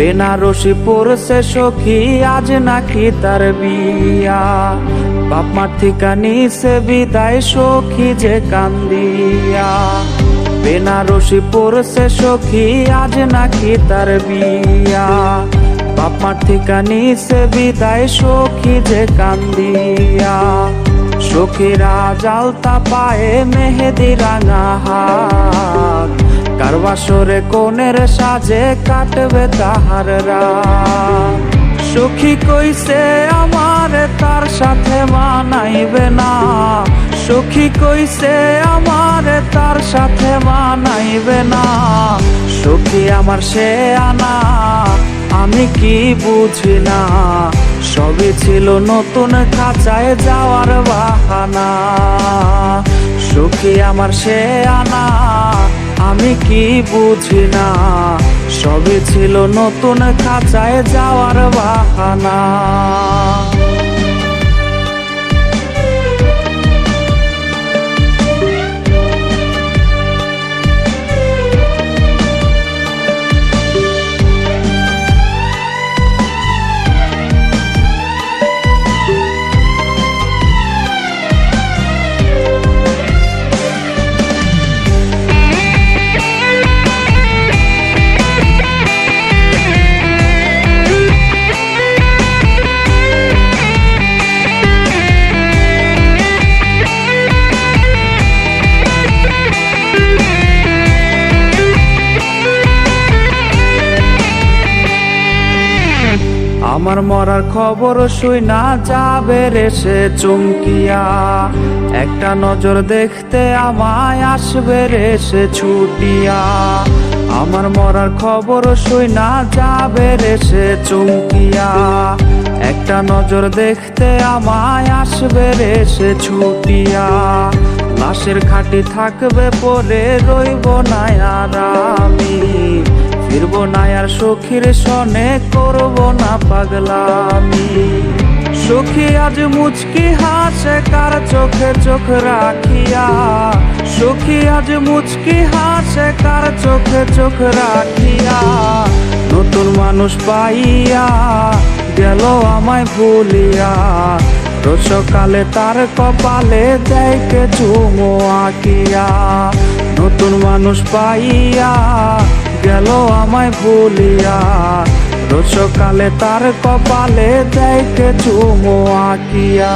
বেনারসি পড়ছে সখী, আজ নাকি তার বিয়া। বাপ মার থিকা নিছে বিদায় সখী যে কান্দিয়া। বেনারসি পড়ছে সখী, আজ নাকি তার বিয়া। বাপ মার থিকা নিছে বিদায় সখী যে কান্দিয়া। সখীরা জালতা পায়ে মেহেদি রাঙা হাত, কার বাসরে কোনের সাজে কাটবে তাহার রাত। সখী কইছে আমার তার সাথে মানাইবে না, সখী কইছে আমার তার সাথে মানাইবে না। সখী আমার সে আনা, আমি কি বুঝি না, সবই ছিল নতুন খাঁচায় যাওয়ার বাহানা। সখী আমার সে আনা, আমি কি বুঝি না, সবই ছিল নতুন খাঁচায় যাওয়ার বাহানা। আমার মরার খবর শুইনা যাবে রে সে চমকিয়া। একটা নজর দেখতে আমায় আসবে রে সে ছুটিয়া। আমার মরার খবর শুইনা যাবে রে সে চমকিয়া। একটা নজর দেখতে আমায় আসবে রে সে ছুটিয়া। লাশের খাটি থাকবে পরে রইব না আর আমি, ফিরবো না আর সখীর সনে করব না পাগলামি। সখী আজ মুচকি হাসে কার চোখে চোখ রাখিয়া। সখী আজ মুচকি হাসে কার চোখে চোখ রাখিয়া। নতুন মানুষ পাইয়া গেল আমায় ভুলিয়া। রোজ সকালে তার কপালে দেয় কে চুমো আঁকিয়া। নতুন মানুষ পাইয়া গেল আমায় ভুলিয়া। রোজ সকালে তার কপালে দেয় কে চুমো আঁকিয়া।